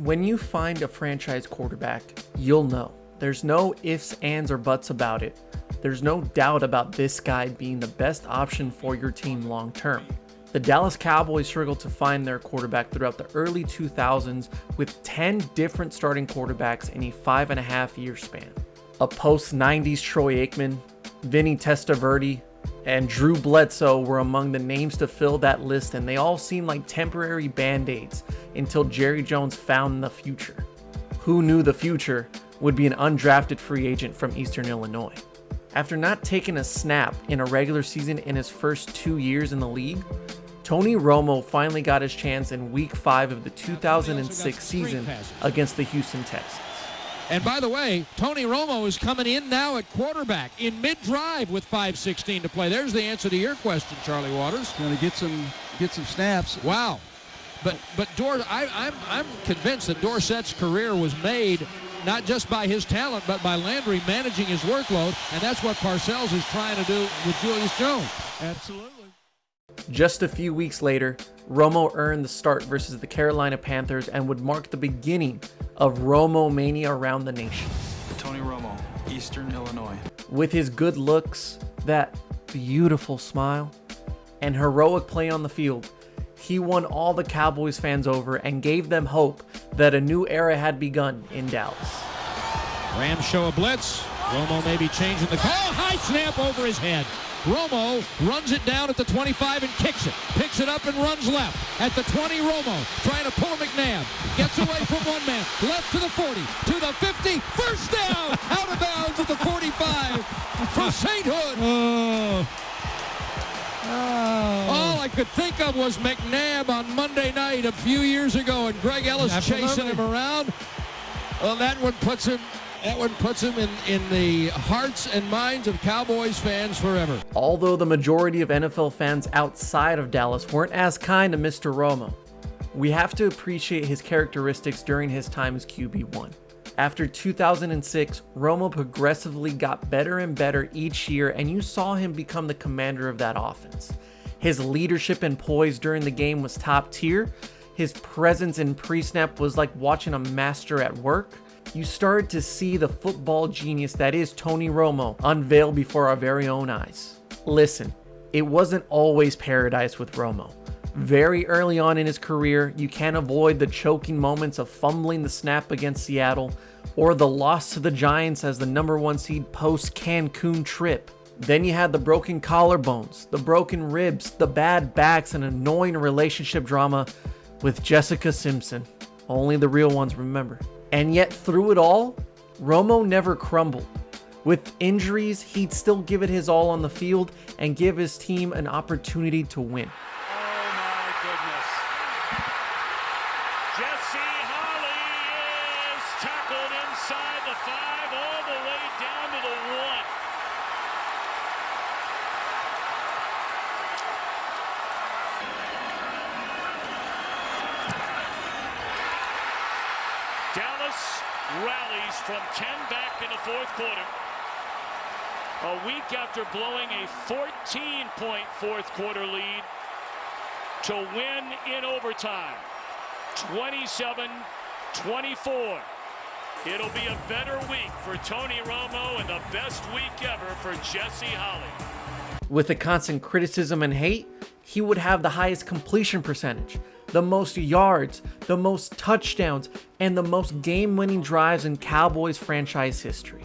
When you find a franchise quarterback, you'll know. There's no ifs, ands, or buts about it. There's no doubt about this guy being the best option for your team long term. The Dallas Cowboys struggled to find their quarterback throughout the early 2000s with 10 different starting quarterbacks in a 5.5-year span. A post-90s Troy Aikman, Vinny Testaverde, and Drew Bledsoe were among the names to fill that list, and they all seemed like temporary band-aids until Jerry Jones found the future. Who knew the future would be an undrafted free agent from Eastern Illinois? After not taking a snap in a regular season in his first 2 years in the league, Tony Romo finally got his chance in Week 5 of the 2006 season against the Houston Texans. And by the way, Tony Romo is coming in now at quarterback in mid-drive with 5:16 to play. There's the answer to your question, Charlie Waters. Going to get some snaps. Wow. But I'm convinced that Dorsett's career was made not just by his talent, but by Landry managing his workload, and that's what Parcells is trying to do with Julius Jones. Absolutely. Just a few weeks later, Romo earned the start versus the Carolina Panthers and would mark the beginning of Romo mania around the nation. Tony Romo, Eastern Illinois. With his good looks, that beautiful smile, and heroic play on the field, he won all the Cowboys fans over and gave them hope that a new era had begun in Dallas. Rams show a blitz. Romo may be changing the call. High snap over his head. Romo runs it down at the 25 and kicks it. Picks it up and runs left. At the 20, Romo trying to pull a McNabb. Gets away from one man. Left to the 40. To the 50. First down. Out of bounds at the 45. For St. Hood. All I could think of was McNabb on Monday night a few years ago, and Greg Ellis chasing him around. Well, that one puts him in the hearts and minds of Cowboys fans forever. Although the majority of NFL fans outside of Dallas weren't as kind to Mr. Romo, we have to appreciate his characteristics during his time as QB1. After 2006, Romo progressively got better and better each year, and you saw him become the commander of that offense. His leadership and poise during the game was top tier. His presence in pre-snap was like watching a master at work. You started to see the football genius that is Tony Romo unveiled before our very own eyes. Listen, it wasn't always paradise with Romo. Very early on in his career, you can't avoid the choking moments of fumbling the snap against Seattle or the loss to the Giants as the #1 seed post-Cancun trip. Then you had the broken collarbones, the broken ribs, the bad backs, and annoying relationship drama with Jessica Simpson. Only the real ones remember. And yet through it all, Romo never crumbled. With injuries, he'd still give it his all on the field and give his team an opportunity to win. Rallies from 10 back in the fourth quarter. A week after blowing a 14-point fourth quarter lead to win in overtime. 27-24. It'll be a better week for Tony Romo and the best week ever for Jesse Holley. With the constant criticism and hate, he would have the highest completion percentage, the most yards, the most touchdowns, and the most game-winning drives in Cowboys franchise history.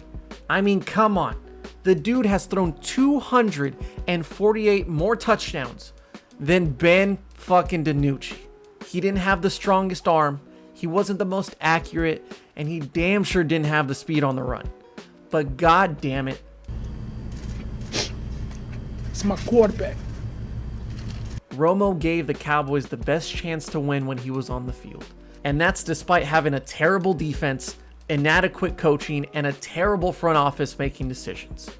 I mean, come on. The dude has thrown 248 more touchdowns than Ben fucking DiNucci. He didn't have the strongest arm, he wasn't the most accurate, and he damn sure didn't have the speed on the run. But god damn it, it's my quarterback. Romo gave the Cowboys the best chance to win when he was on the field. And that's despite having a terrible defense, inadequate coaching, and a terrible front office making decisions.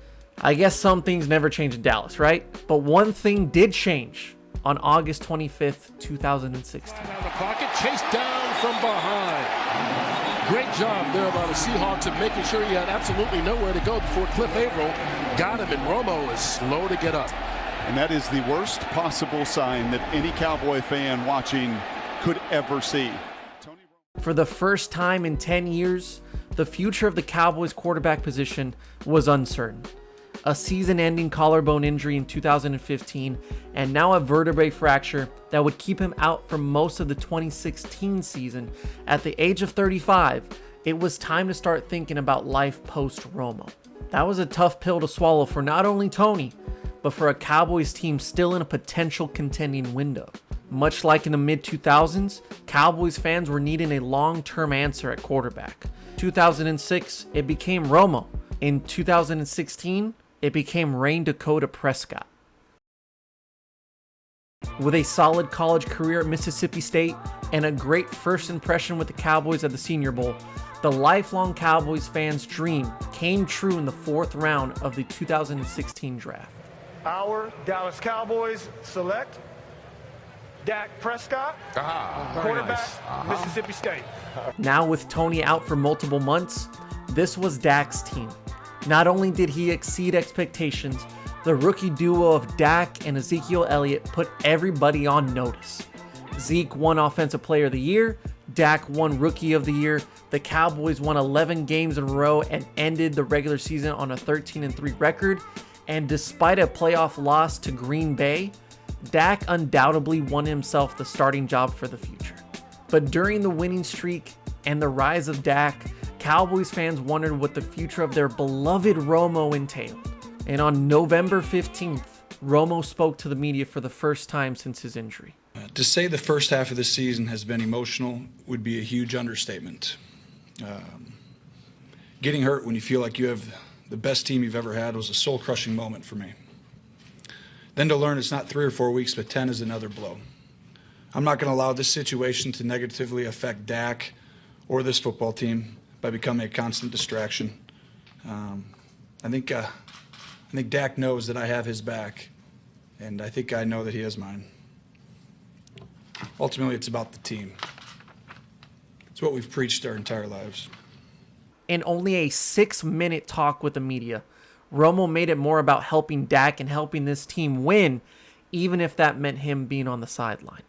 I guess some things never change in Dallas, right? But one thing did change on August 25th, 2016. Out of the pocket, chased down from behind. Great job there by the Seahawks of making sure he had absolutely nowhere to go before Cliff Averill got him, and Romo is slow to get up. And that is the worst possible sign that any Cowboy fan watching could ever see. For the first time in 10 years, the future of the Cowboys quarterback position was uncertain. A season-ending collarbone injury in 2015, and now a vertebrae fracture that would keep him out for most of the 2016 season. At the age of 35, it was time to start thinking about life post-Romo. That was a tough pill to swallow for not only Tony, but for a Cowboys team still in a potential contending window. Much like in the mid-2000s, Cowboys fans were needing a long-term answer at quarterback. 2006, it became Romo. In 2016, it became Rain Dakota Prescott. With a solid college career at Mississippi State and a great first impression with the Cowboys at the Senior Bowl, the lifelong Cowboys fans' dream came true in the 4th round of the 2016 draft. Our Dallas Cowboys select Dak Prescott, quarterback, nice. Mississippi State. Now with Tony out for multiple months, this was Dak's team. Not only did he exceed expectations, the rookie duo of Dak and Ezekiel Elliott put everybody on notice. Zeke won Offensive Player of the Year, Dak won Rookie of the Year, the Cowboys won 11 games in a row and ended the regular season on a 13-3 record, and despite a playoff loss to Green Bay, Dak undoubtedly won himself the starting job for the future. But during the winning streak and the rise of Dak, Cowboys fans wondered what the future of their beloved Romo entailed. And on November 15th, Romo spoke to the media for the first time since his injury. To say the first half of the season has been emotional would be a huge understatement. Getting hurt when you feel like you have the best team you've ever had was a soul-crushing moment for me. Then to learn it's not 3 or 4 weeks, but 10 is another blow. I'm not going to allow this situation to negatively affect Dak or this football team by becoming a constant distraction. I think Dak knows that I have his back, and I think I know that he has mine. Ultimately, it's about the team. It's what we've preached our entire lives. In only a 6-minute talk with the media, Romo made it more about helping Dak and helping this team win, even if that meant him being on the sideline.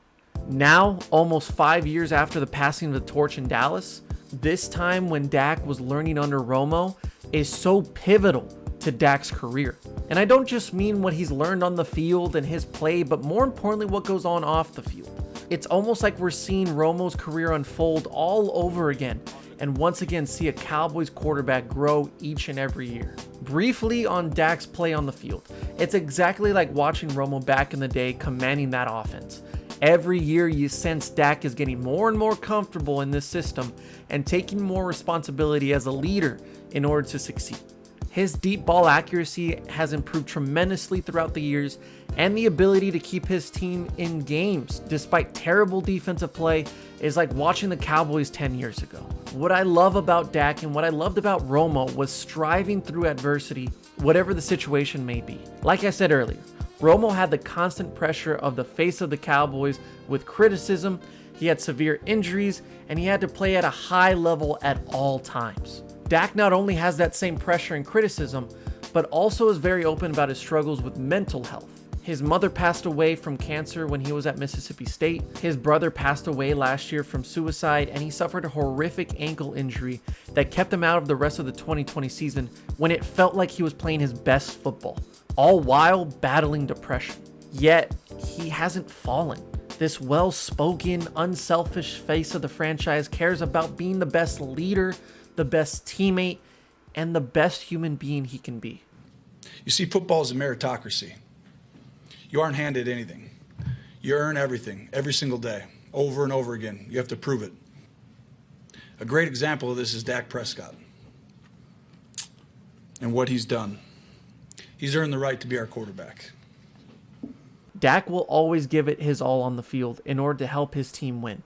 Now, almost 5 years after the passing of the torch in Dallas, this time when Dak was learning under Romo is so pivotal to Dak's career. And I don't just mean what he's learned on the field and his play, but more importantly, what goes on off the field. It's almost like we're seeing Romo's career unfold all over again, and once again see a Cowboys quarterback grow each and every year. Briefly on Dak's play on the field, it's exactly like watching Romo back in the day commanding that offense. Every year you sense Dak is getting more and more comfortable in this system and taking more responsibility as a leader in order to succeed. His deep ball accuracy has improved tremendously throughout the years, and the ability to keep his team in games despite terrible defensive play is like watching the Cowboys 10 years ago. What I love about Dak and what I loved about Romo was striving through adversity, whatever the situation may be. Like I said earlier, Romo had the constant pressure of the face of the Cowboys with criticism, he had severe injuries, and he had to play at a high level at all times. Dak not only has that same pressure and criticism, but also is very open about his struggles with mental health. His mother passed away from cancer when he was at Mississippi State. His brother passed away last year from suicide, and he suffered a horrific ankle injury that kept him out of the rest of the 2020 season when it felt like he was playing his best football, all while battling depression. Yet, he hasn't fallen. This well-spoken, unselfish face of the franchise cares about being the best leader, the best teammate, and the best human being he can be. You see, football is a meritocracy. You aren't handed anything. You earn everything, every single day, over and over again. You have to prove it. A great example of this is Dak Prescott and what he's done. He's earned the right to be our quarterback. Dak will always give it his all on the field in order to help his team win,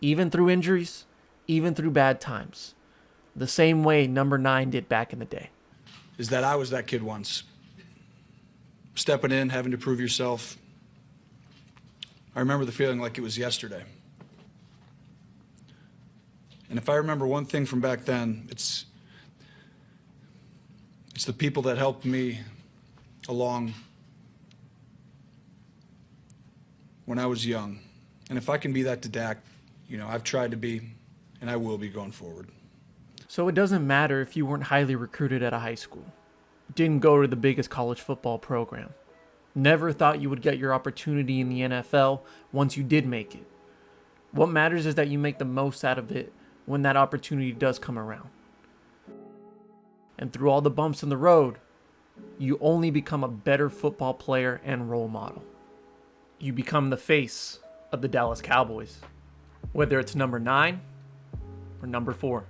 even through injuries, even through bad times. The same way number 9 did back in the day. Is that I was that kid once. Stepping in, having to prove yourself. I remember the feeling like it was yesterday. And if I remember one thing from back then, it's the people that helped me along when I was young. And if I can be that to Dak, I've tried to be and I will be going forward. So it doesn't matter if you weren't highly recruited at a high school, didn't go to the biggest college football program, never thought you would get your opportunity in the NFL once you did make it. What matters is that you make the most out of it when that opportunity does come around. And through all the bumps in the road, you only become a better football player and role model. You become the face of the Dallas Cowboys, whether it's number 9 or number 4.